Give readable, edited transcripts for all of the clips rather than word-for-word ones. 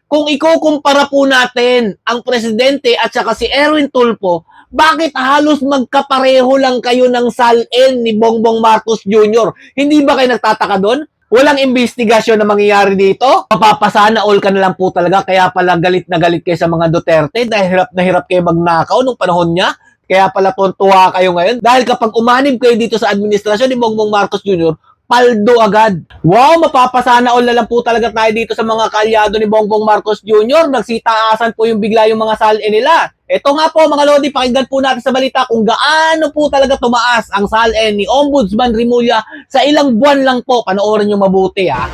Kung ikukumpara po natin ang presidente at saka si Erwin Tulfo, bakit halos magkapareho lang kayo ng salin ni Bongbong Marcos Jr.? Hindi ba kayo nagtataka doon? Walang investigasyon na mangyayari dito? Mapapasana all ka na lang po talaga, kaya pala galit na galit kayo sa mga Duterte dahil hirap na hirap kayo magnakaw nung panahon niya. Kaya pala tuntua kayo ngayon. Dahil kapag umanib kayo dito sa administrasyon ni Bongbong Marcos Jr., paldo agad. Wow, mapapasana all na lang po talaga tayo dito sa mga kaalyado ni Bongbong Marcos Jr. Nagsitaasan po yung bigla yung mga salin nila. Ito nga po mga Lodi, pakinggan po natin sa balita kung gaano po talaga tumaas ang salin ni Ombudsman Remulla sa ilang buwan lang po. Panoorin nyo mabuti ha.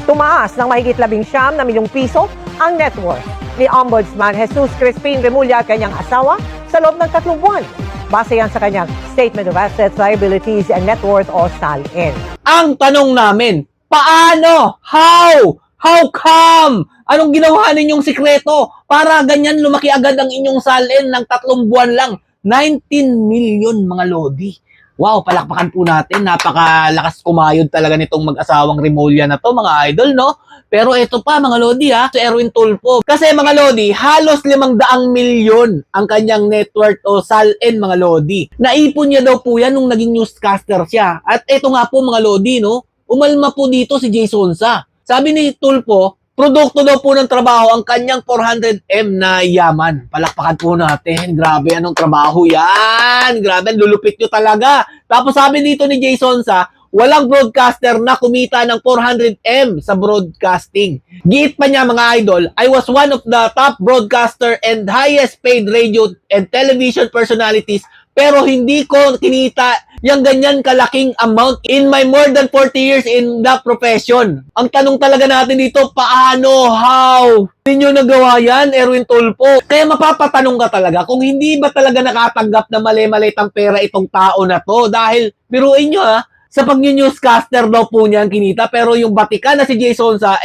Tumaas ng mahigit 19 na milyong piso ang net worth ni Ombudsman Jesus Crispin Remulla at kanyang asawa sa loob ng 3 buwan. Base yan sa kanyang Statement of Assets, Liabilities, and Net Worth o SALN. Ang tanong namin, paano? How? How come? Anong ginawa ninyong sikreto para ganyan lumaki agad ang inyong salin ng 3 buwan lang? 19 million mga Lodi. Wow, palakpakan po natin. Napakalakas kumayod talaga nitong mag-asawang Remulla na to, mga idol, no? Pero ito pa, mga Lodi, ha? Si Erwin Tulfo. Kasi, mga Lodi, halos 500 milyon ang kanyang net worth o salin, mga Lodi. Naipon niya daw po yan nung naging newscaster siya. At ito nga po, mga Lodi, no? Umalma po dito si Jason Sa. Sabi ni Tulfo, produkto daw po ng trabaho ang kanyang 400M na yaman. Palakpakan po natin. Grabe, anong trabaho yan? Grabe, lulupit nyo talaga. Tapos sabi dito ni Jason Sa, walang broadcaster na kumita ng 400M sa broadcasting. Giit pa niya mga idol, I was one of the top broadcaster and highest paid radio and television personalities pero hindi ko kinita yung ganyan kalaking amount in my more than 40 years in the profession. Ang tanong talaga natin dito, paano? How? Hindi nyo nagawa yan, Erwin Tulfo. Kaya mapapatanong ka talaga kung hindi ba talaga nakatanggap na mali-malitang pera itong tao na to. Dahil, biruin nyo ha, sa pag-newscaster daw po niya ang kinita, pero yung batikan na si Jason Sa,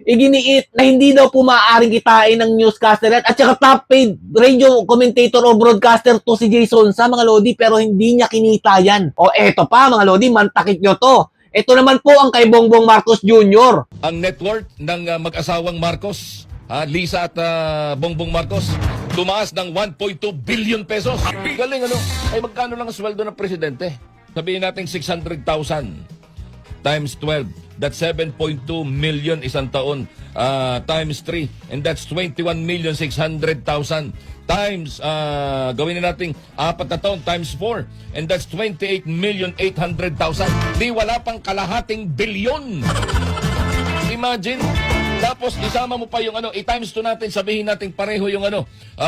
iginiit na hindi daw po maaaring kitain ng newscaster at saka top paid radio commentator o broadcaster to si Jason Sa, mga Lodi, pero hindi niya kinita yan. O eto pa, mga Lodi, mantakit nyo to. Ito naman po ang kay Bongbong Marcos Jr. Ang net worth ng mag-asawang Marcos, Lisa at Bongbong Marcos, tumaas ng 1.2 billion pesos. Galing ano? Ay magkano lang ang sweldo ng presidente? Sabihin natin 600,000 times 12. That's 7.2 million isang taon times 3. And that's 21,600,000 times, gawin na natin 4 na taon times 4. And that's 28,800,000. Di wala pang kalahating bilyon. Imagine. Tapos isama mo pa yung i-times 2 natin, sabihin natin pareho yung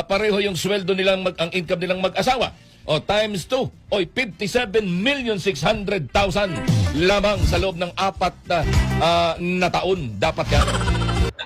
pareho yung sweldo nilang ang income nilang mag-asawa. O times 2, oy 57,600,000 lamang sa loob ng 4 na taon dapat yan.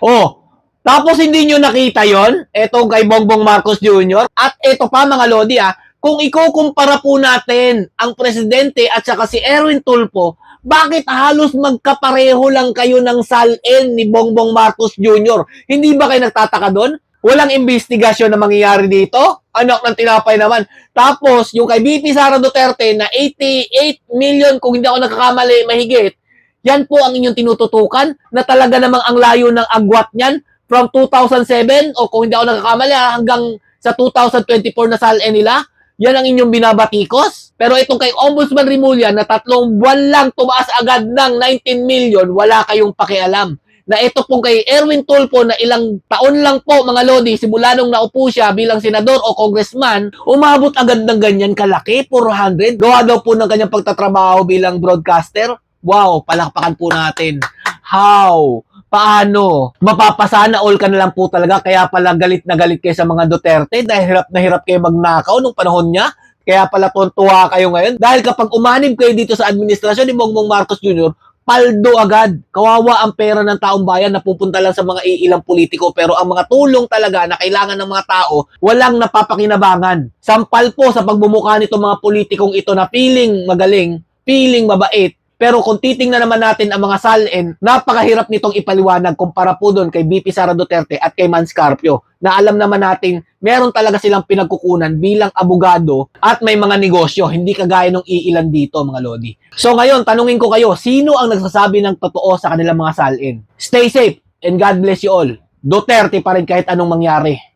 Oh, tapos hindi nyo nakita yon? Etong kay Bongbong Marcos Jr. At ito pa mga Lodi kung ikukumpara po natin ang presidente at saka si Erwin Tulfo, bakit halos magkapareho lang kayo ng salin ni Bongbong Marcos Jr.? Hindi ba kayo nagtataka doon? Walang investigasyon na mangyayari dito? Anak ng tinapay naman. Tapos, yung kay BP Sara Duterte na 88 million, kung hindi ako nakakamali, mahigit, yan po ang inyong tinututukan na talaga namang ang layo ng agwat niyan from 2007 o kung hindi ako nakakamali hanggang sa 2024 na salin nila. Yan ang inyong binabatikos. Pero itong kay Ombudsman Remulla na 3 buwan lang tumaas agad ng 19 million, wala kayong pakialam. Na ito pong kay Erwin Tulfo na ilang taon lang po mga Lodi, simula nung naupo siya bilang senador o congressman, umabot agad ng ganyan kalaki, 400. Gawa daw po ng kanyang pagtatrabaho bilang broadcaster. Wow, palakpakan po natin. How? Paano? Mapapasana all ka na lang po talaga, kaya pala galit na galit kayo sa mga Duterte dahil hirap na hirap kayo magnakaw nung panahon niya. Kaya pala tuntua kayo ngayon. Dahil kapag umanib kayo dito sa administrasyon ni Bongbong Marcos Jr., paldo agad. Kawawa ang pera ng taong bayan na pupunta lang sa mga iilang politiko. Pero ang mga tulong talaga na kailangan ng mga tao, walang napapakinabangan. Sampal po sa pagbumuka nito mga politikong ito na feeling magaling, feeling mabait. Pero kung titingnan naman natin ang mga salin, napakahirap nitong ipaliwanag kumpara po doon kay BP Sara Duterte at kay Mans Carpio. Na alam naman natin, meron talaga silang pinagkukunan bilang abogado at may mga negosyo, hindi kagaya ng iilan dito mga Lodi. So ngayon, tanungin ko kayo, sino ang nagsasabi ng totoo sa kanilang mga salin? Stay safe and God bless you all. Duterte pa rin kahit anong mangyari.